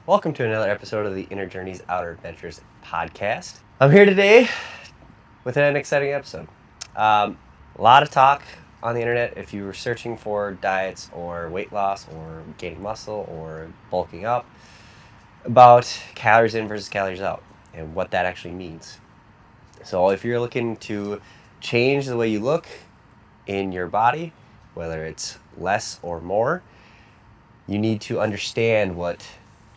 Welcome to another episode of the Inner Journeys Outer Adventures podcast. I'm here today with an exciting episode. A lot of talk on the internet if you were searching for diets or weight loss or gaining muscle or bulking up about calories in versus calories out and what that actually means. So if you're looking to change the way you look in your body, whether it's less or more, you need to understand what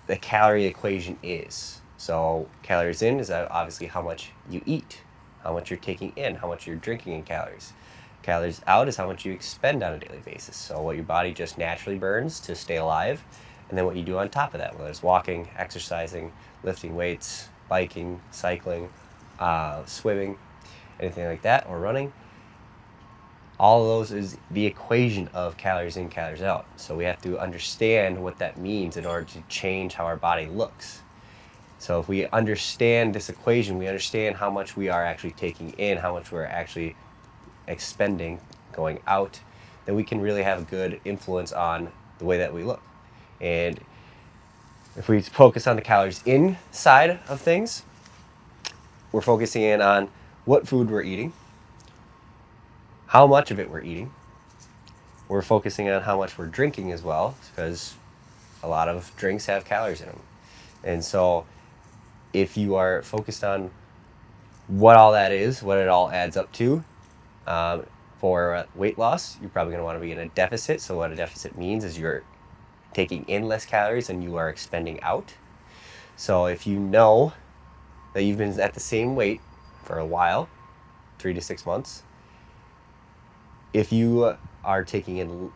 the calorie equation is. So calories in is obviously how much you eat, how much you're taking in, how much you're drinking in calories. Calories out is how much you expend on a daily basis. So what your body just naturally burns to stay alive, and then what you do on top of that, whether it's walking, exercising, lifting weights, biking, cycling, swimming, anything like that, or running. All of those is the equation of calories in, calories out. So we have to understand what that means in order to change how our body looks. So if we understand this equation, we understand how much we are actually taking in, how much we're actually expending, going out, then we can really have a good influence on the way that we look. And if we focus on the calories in side of things, we're focusing in on what food we're eating, how much of it we're eating. We're focusing on how much we're drinking as well, because a lot of drinks have calories in them. And so if you are focused on what all that is, what it all adds up to, for weight loss, you're probably going to want to be in a deficit. So what a deficit means is you're taking in less calories than you are expending out. So if you know that you've been at the same weight for a while, 3 to 6 months, if you are taking in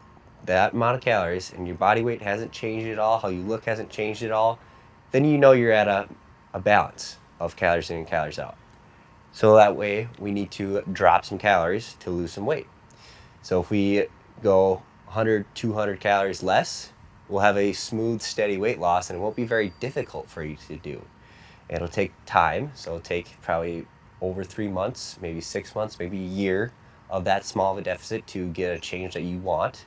that amount of calories and your body weight hasn't changed at all, how you look hasn't changed at all, then you know you're at a balance of calories in and calories out. So that way we need to drop some calories to lose some weight. So if we go 100, 200 calories less, we'll have a smooth, steady weight loss, and it won't be very difficult for you to do. It'll take time, so it'll take probably over 3 months, maybe 6 months, maybe a year of that small of a deficit to get a change that you want,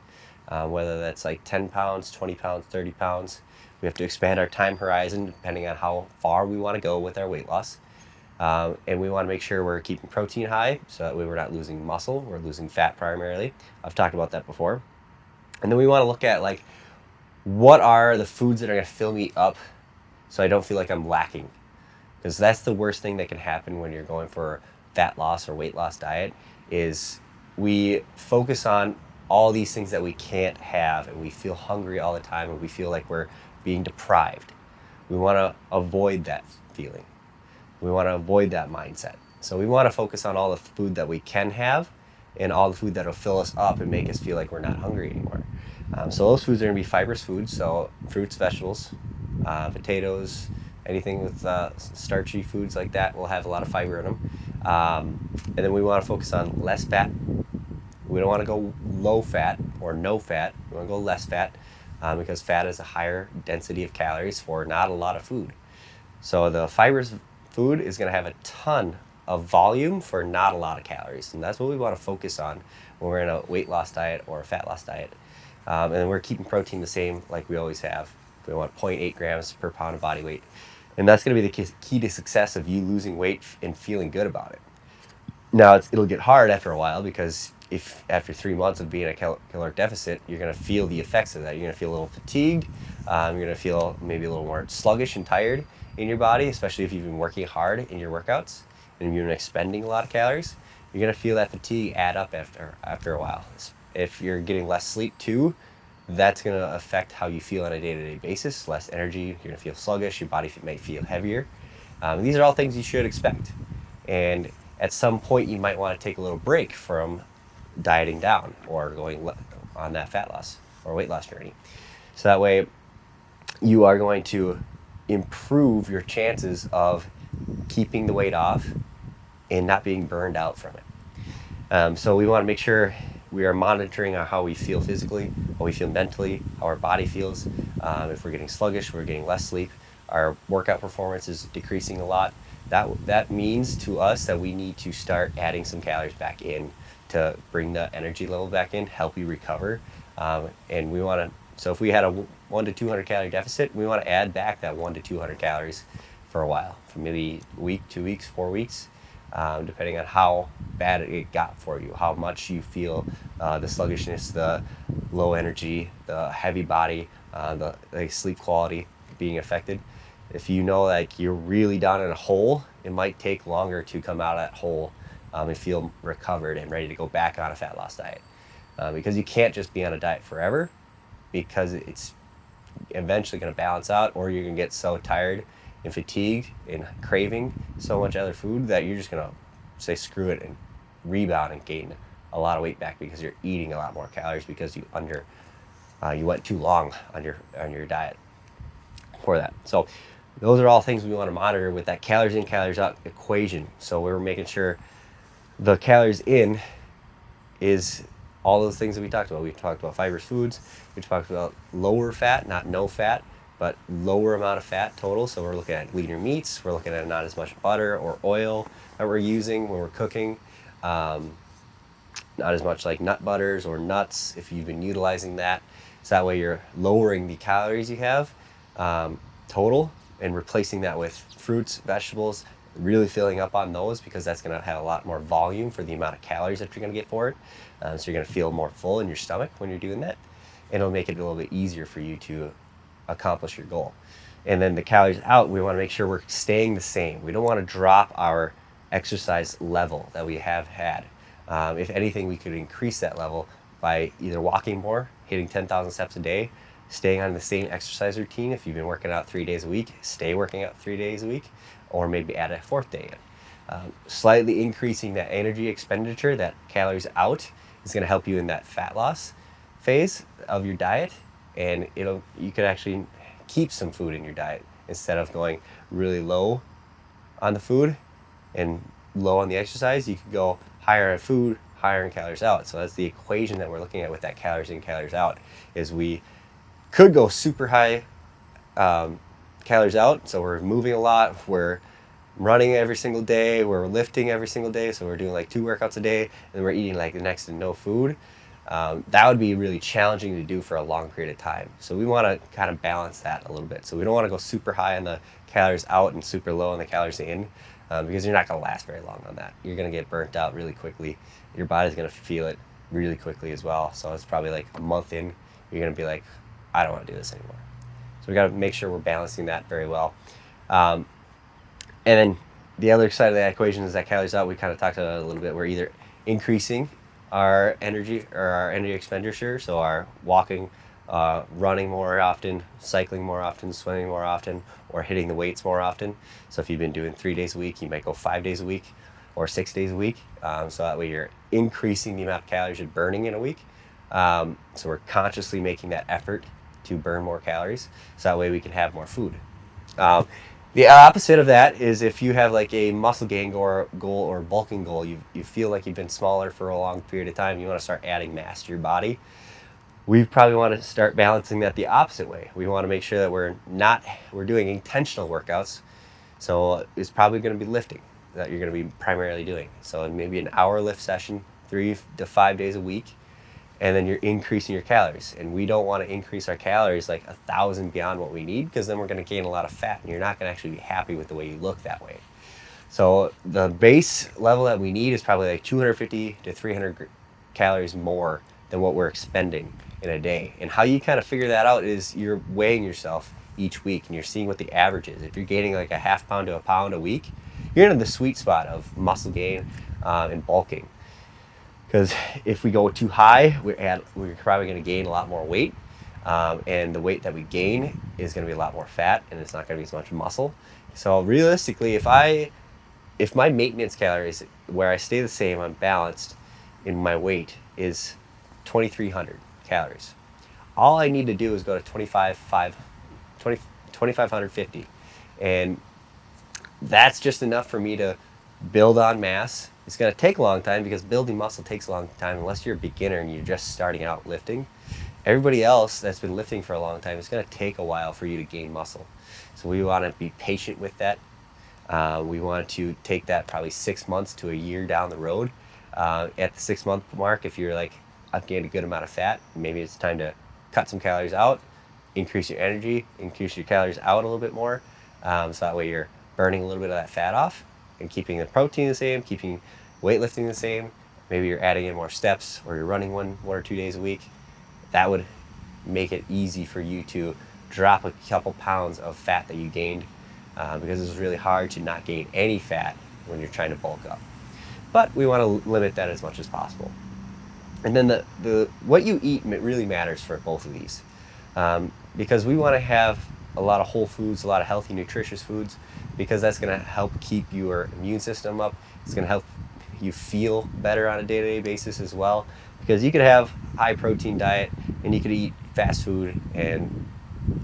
whether that's like 10 pounds, 20 pounds, 30 pounds. We have to expand our time horizon depending on how far we want to go with our weight loss. And we want to make sure we're keeping protein high, so that way we're not losing muscle, we're losing fat primarily. I've talked about that before. And then we want to look at like, what are the foods that are going to fill me up so I don't feel like I'm lacking? Because that's the worst thing that can happen when you're going for fat loss or weight loss diet, is we focus on all these things that we can't have, and we feel hungry all the time, and we feel like we're being deprived. We want to avoid that feeling. We want to avoid that mindset. So we want to focus on all the food that we can have and all the food that will fill us up and make us feel like we're not hungry anymore. So those foods are going to be fibrous foods, so fruits, vegetables, potatoes, anything with starchy foods like that will have a lot of fiber in them. And then we want to focus on less fat. We don't want to go low fat or no fat. We want to go less fat, because fat is a higher density of calories for not a lot of food. So the fibrous food is going to have a ton of volume for not a lot of calories. And that's what we want to focus on when we're in a weight loss diet or a fat loss diet. And then we're keeping protein the same like we always have. We want 0.8 grams per pound of body weight. And that's going to be the key to success of you losing weight and feeling good about it. Now, it'll get hard after a while, because if after 3 months of being a caloric deficit, you're going to feel the effects of that. You're going to feel a little fatigued. You're going to feel maybe a little more sluggish and tired in your body, especially if you've been working hard in your workouts and you've been expending a lot of calories. You're going to feel that fatigue add up after a while. If you're getting less sleep too, that's going to affect how you feel on a day-to-day basis. Less energy, you're going to feel sluggish, your body may feel heavier. These are all things you should expect. And at some point, you might want to take a little break from dieting down or going on that fat loss or weight loss journey. So that way, you are going to improve your chances of keeping the weight off and not being burned out from it. So we want to make sure we are monitoring how we feel physically, how we feel mentally, how our body feels. If we're getting sluggish, we're getting less sleep, our workout performance is decreasing a lot. That means to us that we need to start adding some calories back in to bring the energy level back in, help you recover. And we want to So if we had a 1 to 200 calorie deficit, we want to add back that 1 to 200 calories for a while, for maybe a week, 2 weeks, 4 weeks, depending on how bad it got for you, how much you feel the sluggishness, the low energy, the heavy body, the sleep quality being affected. If you know like you're really down in a hole, it might take longer to come out of that hole and feel recovered and ready to go back on a fat loss diet. Because you can't just be on a diet forever, because it's eventually going to balance out, or you're going to get so tired and fatigued and craving so much other food that you're just going to say screw it and rebound and gain a lot of weight back because you're eating a lot more calories because you went too long on your diet for that. So those are all things we want to monitor with that calories in, calories out equation. So we're making sure the calories in is all those things that we talked about. We talked about fibrous foods. We talked about lower fat, not no fat, but lower amount of fat total. So we're looking at leaner meats. We're looking at not as much butter or oil that we're using when we're cooking. Not as much like nut butters or nuts if you've been utilizing that. So that way you're lowering the calories you have total and replacing that with fruits, vegetables, really filling up on those, because that's going to have a lot more volume for the amount of calories that you're going to get for it. So you're going to feel more full in your stomach when you're doing that. And it'll make it a little bit easier for you to accomplish your goal. And then the calories out, we want to make sure we're staying the same. We don't want to drop our exercise level that we have had. If anything, we could increase that level by either walking more, hitting 10,000 steps a day, staying on the same exercise routine. If you've been working out 3 days a week, stay working out 3 days a week, or maybe add a 4th day in. Slightly increasing that energy expenditure, that calories out, is going to help you in that fat loss phase of your diet, and you could actually keep some food in your diet instead of going really low on the food and low on the exercise. You could go higher on food, higher in calories out. So that's the equation that we're looking at with that calories in, calories out, is we could go super high calories out. So we're moving a lot, we're running every single day, we're lifting every single day, so we're doing like 2 workouts a day, and we're eating like next to no food. That would be really challenging to do for a long period of time. So we want to kind of balance that a little bit. So we don't want to go super high on the calories out and super low on the calories in, because you're not going to last very long on that. You're going to get burnt out really quickly. Your body's going to feel it really quickly as well. So it's probably like a month in, you're going to be like, I don't want to do this anymore. So we got to make sure we're balancing that very well. And then the other side of that equation is that calories out. We kind of talked about it a little bit. We're either increasing our energy or our energy expenditure, so our walking, running more often, cycling more often, swimming more often, or hitting the weights more often. So if you've been doing 3 days a week, you might go 5 days a week or 6 days a week. So that way you're increasing the amount of calories you're burning in a week. So we're consciously making that effort to burn more calories, so that way we can have more food. The opposite of that is if you have like a muscle gain goal or bulking goal, you feel like you've been smaller for a long period of time, you want to start adding mass to your body. We probably want to start balancing that the opposite way. We want to make sure that we're doing intentional workouts. So it's probably going to be lifting that you're going to be primarily doing. So maybe an hour lift session 3 to 5 days a week, and then you're increasing your calories. And we don't want to increase our calories like 1,000 beyond what we need, because then we're going to gain a lot of fat and you're not going to actually be happy with the way you look that way. So the base level that we need is probably like 250 to 300 calories more than what we're expending in a day. And how you kind of figure that out is you're weighing yourself each week and you're seeing what the average is. If you're gaining like a half pound to a pound a week, you're in the sweet spot of muscle gain and bulking. Because if we go too high, we're probably going to gain a lot more weight, and the weight that we gain is going to be a lot more fat, and it's not going to be as much muscle. So realistically, if my maintenance calories, where I stay the same, I'm balanced in my weight, is 2,300 calories. All I need to do is go to 2,550, and that's just enough for me to build on mass. It's going to take a long time, because building muscle takes a long time unless you're a beginner and you're just starting out lifting. Everybody else that's been lifting for a long time, it's going to take a while for you to gain muscle. So we want to be patient with that. We want to take that probably 6 months to a year down the road. At the 6 month mark, if you're like, I've gained a good amount of fat, maybe it's time to cut some calories out, increase your energy, increase your calories out a little bit more. So that way you're burning a little bit of that fat off and keeping the protein the same, keeping weightlifting the same. Maybe you're adding in more steps, or you're running one or 2 days a week. That would make it easy for you to drop a couple pounds of fat that you gained, because it's really hard to not gain any fat when you're trying to bulk up. But we want to limit that as much as possible. And then the what you eat really matters for both of these, because we want to have a lot of whole foods, a lot of healthy, nutritious foods, because that's going to help keep your immune system up. It's going to help you feel better on a day-to-day basis as well, because you could have high protein diet and you could eat fast food and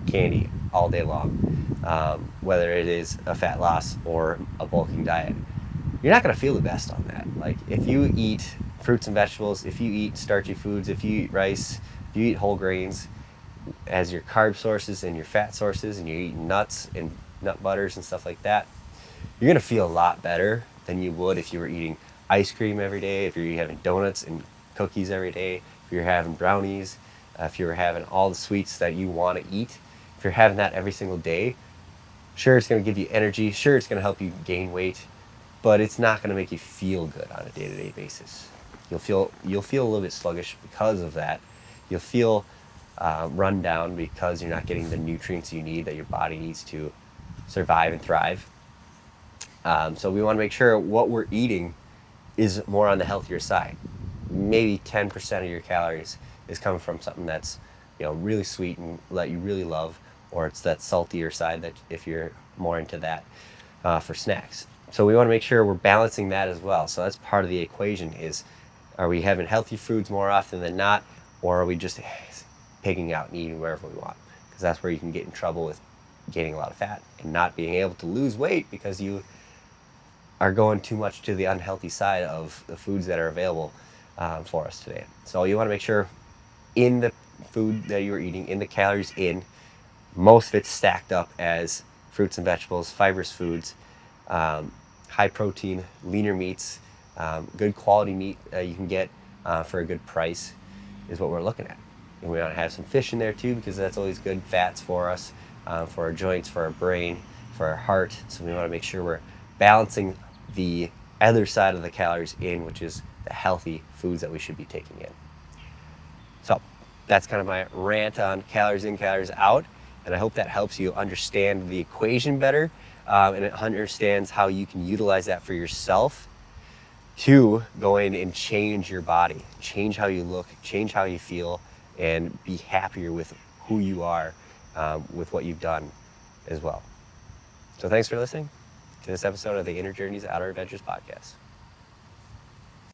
candy all day long, whether it is a fat loss or a bulking diet. You're not going to feel the best on that. Like, if you eat fruits and vegetables, if you eat starchy foods, if you eat rice, if you eat whole grains as your carb sources and your fat sources, and you're eating nuts and nut butters and stuff like that, you're going to feel a lot better than you would if you were eating ice cream every day, if you're having donuts and cookies every day, if you're having brownies, if you're having all the sweets that you want to eat. If you're having that every single day, sure, it's going to give you energy, sure, it's going to help you gain weight, but it's not going to make you feel good on a day-to-day basis. You'll feel a little bit sluggish because of that. You'll feel run down because you're not getting the nutrients you need, that your body needs to survive and thrive. So we want to make sure what we're eating is more on the healthier side. Maybe 10% of your calories is coming from something that's, really sweet and that you really love, or it's that saltier side that if you're more into that for snacks. So we want to make sure we're balancing that as well. So that's part of the equation is, are we having healthy foods more often than not, or are we just pigging out and eating wherever we want? Because that's where you can get in trouble with gaining a lot of fat and not being able to lose weight, because you are going too much to the unhealthy side of the foods that are available for us today. So you want to make sure in the food that you're eating, in the calories in, most of it's stacked up as fruits and vegetables, fibrous foods, high protein, leaner meats, good quality meat you can get for a good price is what we're looking at. And we want to have some fish in there too, because that's always good fats for us, for our joints, for our brain, for our heart. So we want to make sure we're balancing the other side of the calories in, which is the healthy foods that we should be taking in. So that's kind of my rant on calories in, calories out. And I hope that helps you understand the equation better, and it understands how you can utilize that for yourself to go in and change your body, change how you look, change how you feel, and be happier with who you are, with what you've done as well. So thanks for listening to this episode of the Inner Journeys Outer Adventures podcast.